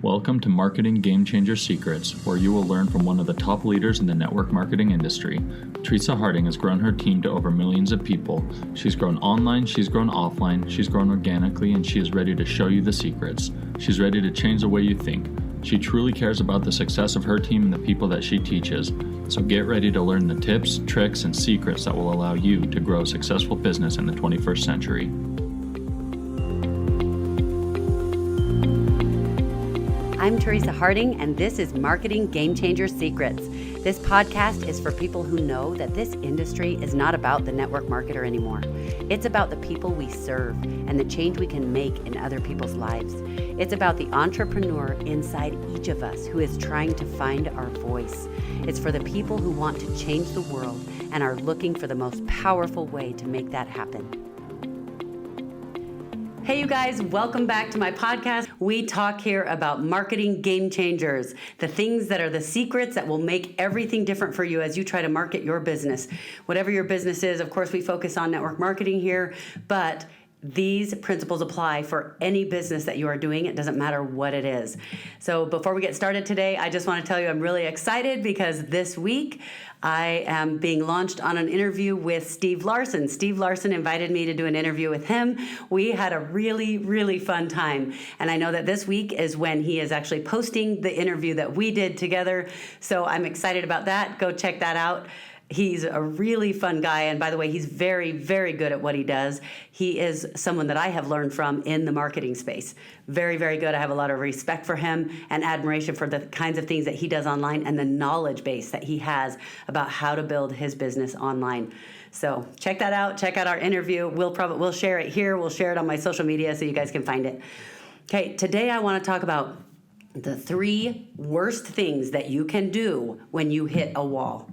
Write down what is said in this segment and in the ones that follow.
Welcome to Marketing Game Changer Secrets, where you will learn from one of the top leaders in the network marketing industry. Teresa Harding has grown her team to over millions of people. She's grown online, she's grown offline, she's grown organically, and she is ready to show you the secrets. She's ready to change the way you think. She truly cares about the success of her team and the people that she teaches. So get ready to learn the tips, tricks, and secrets that will allow you to grow a successful business in the 21st century. I'm Teresa Harding, and this is Marketing Game Changer Secrets. This podcast is for people who know that this industry is not about the network marketer anymore. It's about the people we serve and the change we can make in other people's lives. It's about the entrepreneur inside each of us who is trying to find our voice. It's for the people who want to change the world and are looking for the most powerful way to make that happen. Hey, you guys, welcome back to my podcast. We talk here about marketing game changers, the things that are the secrets that will make everything different for you as you try to market your business. Whatever your business is, of course, we focus on network marketing here, but these principles apply for any business that you are doing. It doesn't matter what it is. So before we get started today, I just want to tell you I'm really excited because this week I am being launched on an interview with Steve Larsen. Steve Larsen invited me to do an interview with him. We had a really, really fun time. And I know that this week is when he is actually posting the interview that we did together. So I'm excited about that. Go check that out. He's a really fun guy, and by the way, he's very, very good at what he does. He is someone that I have learned from in the marketing space. Very, very good. I have a lot of respect for him and admiration for the kinds of things that he does online and the knowledge base that he has about how to build his business online. So check that out. Check out our interview. We'll share it here. We'll share it on my social media so you guys can find it. Okay, today I want to talk about the 3 worst things that you can do when you hit a wall.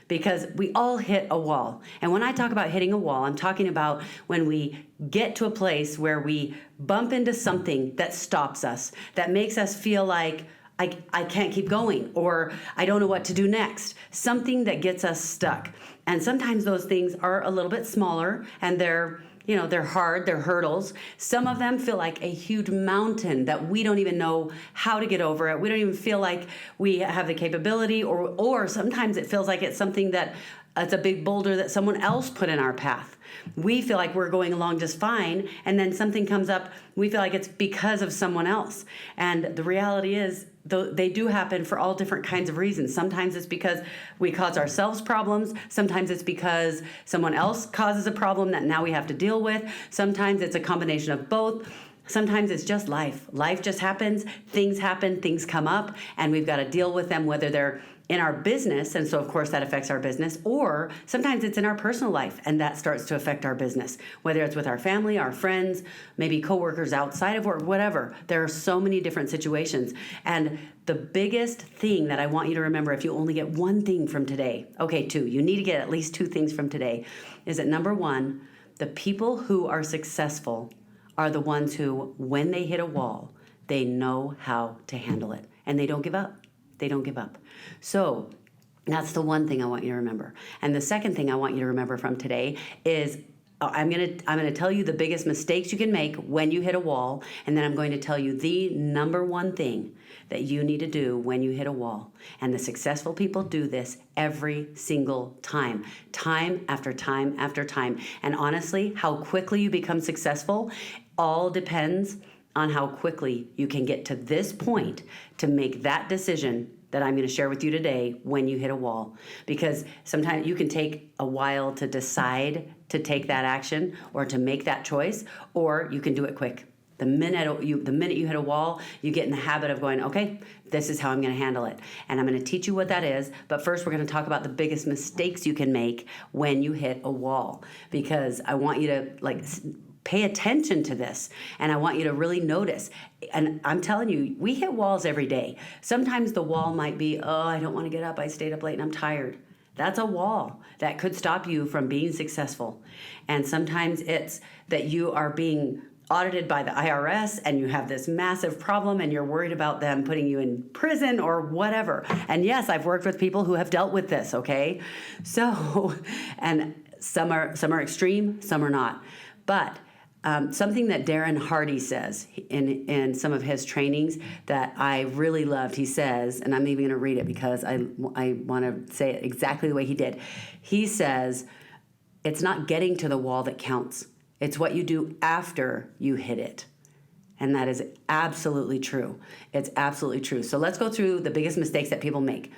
Because we all hit a wall. And when I talk about hitting a wall, I'm talking about when we get to a place where we bump into something that stops us, that makes us feel like I can't keep going, or I don't know what to do next. Something that gets us stuck. And sometimes those things are a little bit smaller and they're hard, they're hurdles. Some of them feel like a huge mountain that we don't even know how to get over it. We don't even feel like we have the capability, or sometimes it feels like it's something that it's a big boulder that someone else put in our path. We feel like we're going along just fine, and then something comes up, we feel like it's because of someone else. And the reality is, they do happen for all different kinds of reasons. Sometimes it's because we cause ourselves problems. Sometimes it's because someone else causes a problem that now we have to deal with. Sometimes it's a combination of both. Sometimes it's just life. Life just happens, happen, things come up, and we've got to deal with them, whether they're in our business, and so of course that affects our business, or sometimes it's in our personal life, and that starts to affect our business, whether it's with our family, our friends, maybe coworkers outside of work, whatever. There are so many different situations, and the biggest thing that I want you to remember, if you only get one thing from today, okay, 2, you need to get at least 2 things from today, is that number 1, the people who are successful are the ones who, when they hit a wall, they know how to handle it, and they don't give up. They don't give up. So that's the one thing I want you to remember. And the second thing I want you to remember from today is I'm gonna tell you the biggest mistakes you can make when you hit a wall, and then I'm going to tell you the number 1 thing that you need to do when you hit a wall. And the successful people do this every single time after time after time. And honestly, how quickly you become successful all depends on how quickly you can get to this point to make that decision that I'm going to share with you today when you hit a wall. Because sometimes you can take a while to decide to take that action or to make that choice, or you can do it quick. The minute you hit a wall, you get in the habit of going, okay, this is how I'm going to handle it. And I'm going to teach you what that is. But first, we're going to talk about the biggest mistakes you can make when you hit a wall. Because I want you to pay attention to this, and I want you to really notice. And I'm telling you, we hit walls every day. Sometimes the wall might be, I don't want to get up, I stayed up late and I'm tired. That's a wall that could stop you from being successful. And sometimes it's that you are being audited by the IRS and you have this massive problem and you're worried about them putting you in prison or whatever. And yes, I've worked with people who have dealt with this, okay? So, and some are extreme, some are not. But something that Darren Hardy says in some of his trainings that I really loved. He says, and I'm even going to read it because I want to say it exactly the way he did. He says, it's not getting to the wall that counts. It's what you do after you hit it. And that is absolutely true. It's absolutely true. So let's go through the biggest mistakes that people make.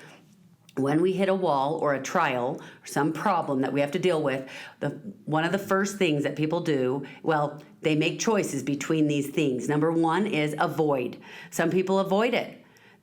When we hit a wall or a trial or some problem that we have to deal with, one of the first things that people do, well, they make choices between these things. Number one is avoid. Some people avoid it.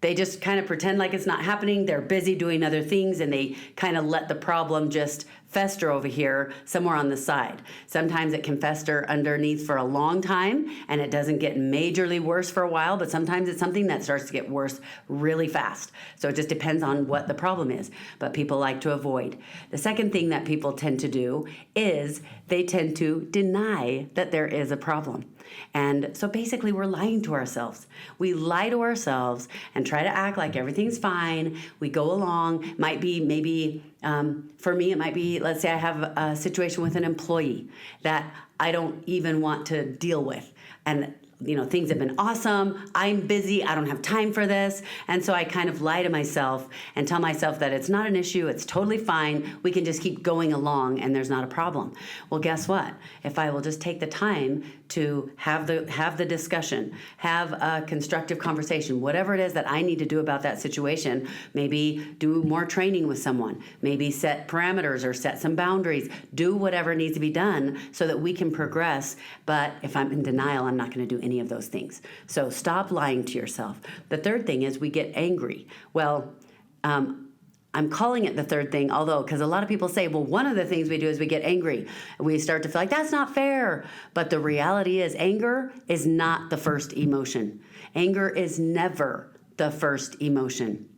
They just kind of pretend like it's not happening. They're busy doing other things, and they kind of let the problem just fester over here somewhere on the side. Sometimes it can fester underneath for a long time, and it doesn't get majorly worse for a while, but sometimes it's something that starts to get worse really fast. So it just depends on what the problem is, but people like to avoid. The second thing that people tend to do is they tend to deny that there is a problem. And so basically we're lying to ourselves. We lie to ourselves and try to act like everything's fine. We go along, might be maybe, for me, it might be, let's say I have a situation with an employee that I don't even want to deal with. And things have been awesome. I'm busy. I don't have time for this. And so I kind of lie to myself and tell myself that it's not an issue. It's totally fine. We can just keep going along and there's not a problem. Well, guess what? If I will just take the time to have the discussion, have a constructive conversation, whatever it is that I need to do about that situation, maybe do more training with someone, maybe set parameters or set some boundaries, do whatever needs to be done so that we can progress. But if I'm in denial, I'm not going to do any of those things. So stop lying to yourself. The third thing is we get angry. Well, I'm calling it the third thing, although, because a lot of people say, well, one of the things we do is we get angry. We start to feel like that's not fair. But the reality is anger is not the first emotion. Anger is never the first emotion.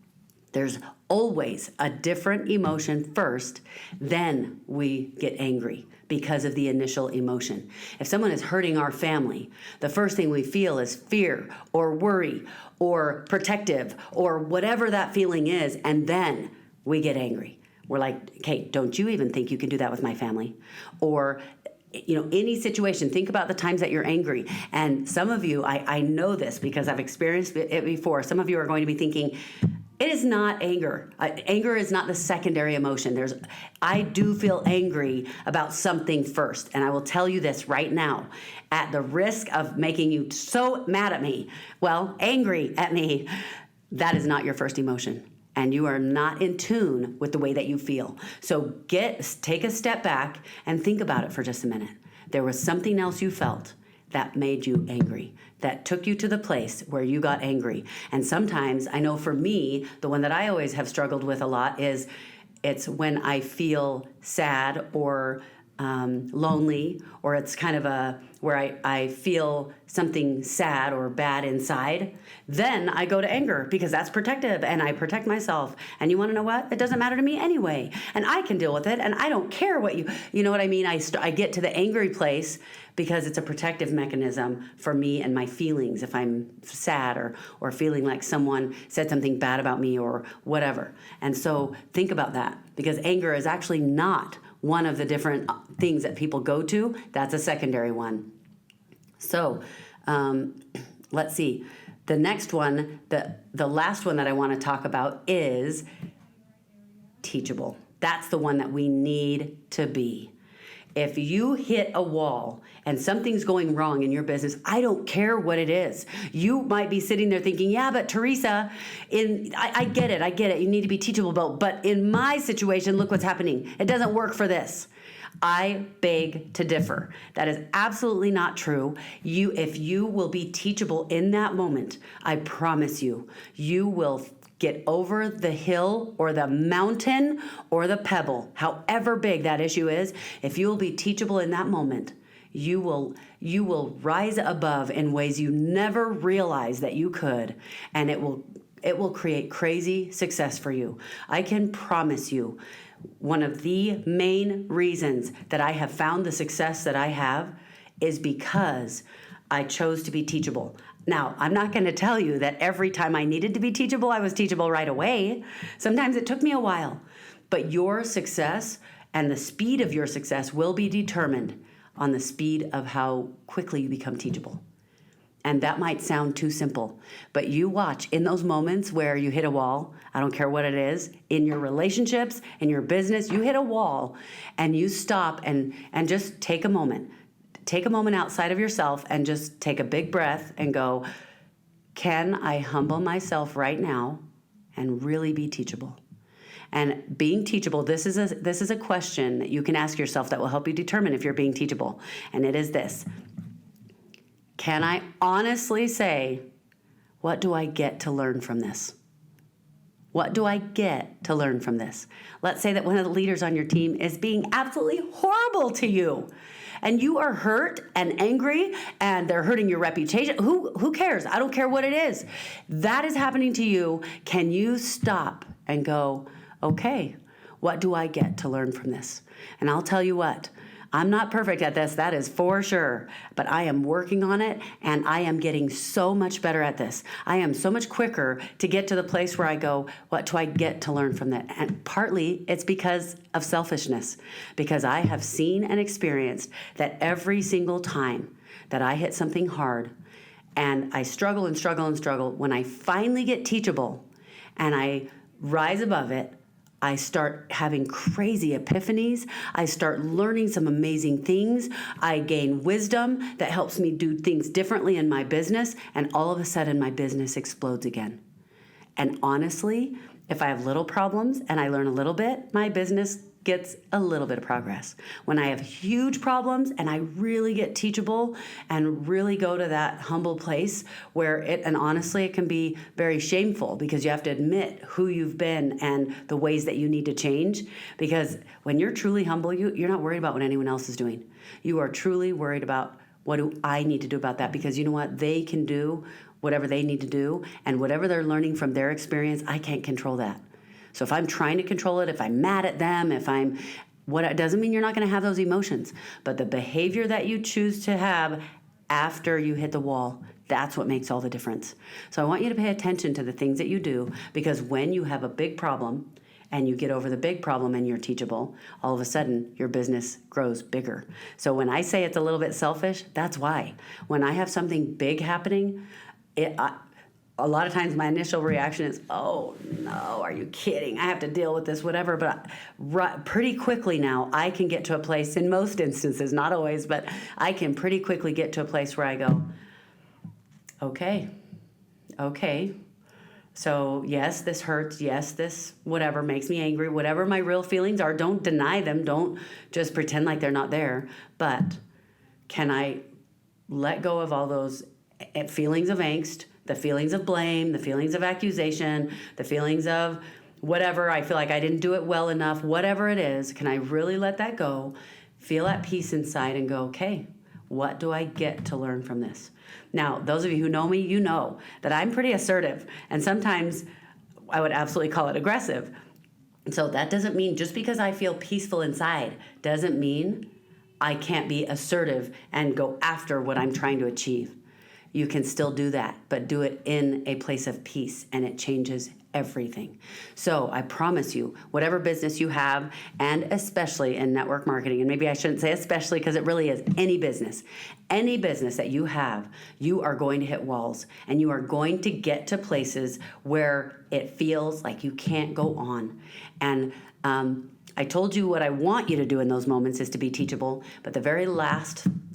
There's always a different emotion first, then we get angry because of the initial emotion. If someone is hurting our family, the first thing we feel is fear or worry or protective or whatever that feeling is, and then we get angry. We're like, okay, don't you even think you can do that with my family? Or any situation, think about the times that you're angry. And some of you, I know this because I've experienced it before. Some of you are going to be thinking, it is not anger. Anger is not the secondary emotion. I do feel angry about something first. And I will tell you this right now, at the risk of making you so mad at me, angry at me, that is not your first emotion. And you are not in tune with the way that you feel. So take a step back and think about it for just a minute. There was something else you felt that made you angry, that took you to the place where you got angry. And sometimes, I know for me, the one that I always have struggled with a lot is it's when I feel sad or lonely, or it's kind of where I feel something sad or bad inside, then I go to anger because that's protective and I protect myself. And you want to know what? It doesn't matter to me anyway. And I can deal with it and I don't care what you know what I mean? I get to the angry place because it's a protective mechanism for me and my feelings if I'm sad or feeling like someone said something bad about me or whatever. And so think about that, because anger is actually not one of the different things that people go to. That's a secondary one. So let's see. The next one, the last one that I want to talk about is teachable. That's the one that we need to be. If you hit a wall and something's going wrong in your business, I don't care what it is. You might be sitting there thinking, yeah, but Teresa, I get it. You need to be teachable, but in my situation, look what's happening. It doesn't work for this. I beg to differ. That is absolutely not true. If you will be teachable in that moment, I promise you will get over the hill or the mountain or the pebble, however big that issue is. If you will be teachable in that moment, you will rise above in ways you never realized that you could, and it will create crazy success for you. I can promise you, one of the main reasons that I have found the success that I have is because I chose to be teachable. Now, I'm not going to tell you that every time I needed to be teachable, I was teachable right away. Sometimes it took me a while. But your success and the speed of your success will be determined on the speed of how quickly you become teachable. And that might sound too simple, but you watch in those moments where you hit a wall, I don't care what it is, in your relationships, in your business, you hit a wall and you stop and just take a moment. Take a moment outside of yourself and just take a big breath and go, can I humble myself right now and really be teachable? And being teachable, this is a question that you can ask yourself that will help you determine if you're being teachable. And it is this: can I honestly say, what do I get to learn from this? What do I get to learn from this? Let's say that one of the leaders on your team is being absolutely horrible to you, and you are hurt and angry, and they're hurting your reputation. Who cares? I don't care what it is. That is happening to you. Can you stop and go, okay, what do I get to learn from this? And I'll tell you what, I'm not perfect at this, that is for sure, but I am working on it, and I am getting so much better at this. I am so much quicker to get to the place where I go, what do I get to learn from that? And partly it's because of selfishness, because I have seen and experienced that every single time that I hit something hard and I struggle and struggle and struggle, when I finally get teachable and I rise above it, I start having crazy epiphanies. I start learning some amazing things. I gain wisdom that helps me do things differently in my business, and all of a sudden my business explodes again. And honestly, if I have little problems and I learn a little bit, my business gets a little bit of progress. When I have huge problems and I really get teachable and really go to that humble place where and honestly, it can be very shameful because you have to admit who you've been and the ways that you need to change. Because when you're truly humble, you're not worried about what anyone else is doing. You are truly worried about, what do I need to do about that? Because you know what? They can do whatever they need to do, and whatever they're learning from their experience, I can't control that. So if I'm trying to control it, if I'm mad at them, it doesn't mean you're not going to have those emotions. But the behavior that you choose to have after you hit the wall, that's what makes all the difference. So I want you to pay attention to the things that you do, because when you have a big problem and you get over the big problem and you're teachable, all of a sudden your business grows bigger. So when I say it's a little bit selfish, that's why. When I have something big happening, a lot of times my initial reaction is, oh no, are you kidding? I have to deal with this, whatever. But pretty quickly now, I can get to a place, in most instances, not always, but I can pretty quickly get to a place where I go, okay. So yes, this hurts. Yes, this whatever makes me angry. Whatever my real feelings are, don't deny them. Don't just pretend like they're not there. But can I let go of all those feelings of angst, the feelings of blame, the feelings of accusation, the feelings of whatever, I feel like I didn't do it well enough, whatever it is, can I really let that go, feel at peace inside and go, okay, what do I get to learn from this? Now, those of you who know me, you know that I'm pretty assertive, and sometimes I would absolutely call it aggressive. So that doesn't mean, just because I feel peaceful inside, doesn't mean I can't be assertive and go after what I'm trying to achieve. You can still do that, but do it in a place of peace, and it changes everything. So I promise you, whatever business you have, and especially in network marketing, and maybe I shouldn't say especially because it really is any business that you have, you are going to hit walls, and you are going to get to places where it feels like you can't go on. And I told you what I want you to do in those moments is to be teachable, but the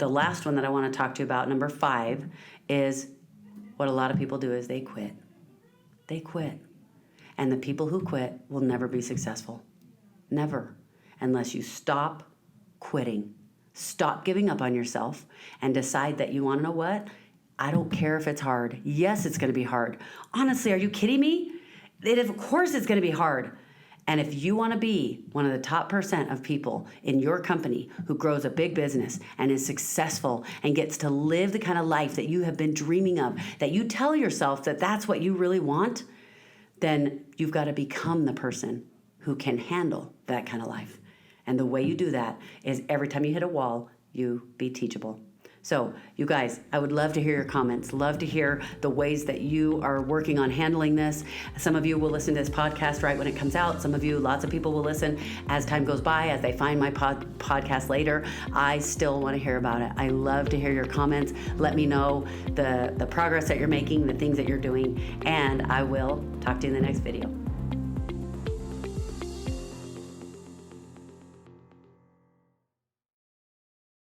last one that I want to talk to you about, number 5, is what a lot of people do is they quit. They quit. And the people who quit will never be successful. Never. Unless you stop quitting. Stop giving up on yourself and decide that you want to know what? I don't care if it's hard. Yes, it's going to be hard. Honestly, are you kidding me? Of course it's going to be hard. And if you want to be one of the top % of people in your company who grows a big business and is successful and gets to live the kind of life that you have been dreaming of, that you tell yourself that that's what you really want, then you've got to become the person who can handle that kind of life. And the way you do that is every time you hit a wall, you be teachable. So, you guys, I would love to hear your comments, love to hear the ways that you are working on handling this. Some of you will listen to this podcast right when it comes out. Some of you, lots of people will listen as time goes by, as they find my podcast later. I still want to hear about it. I love to hear your comments. Let me know the progress that you're making, the things that you're doing, and I will talk to you in the next video.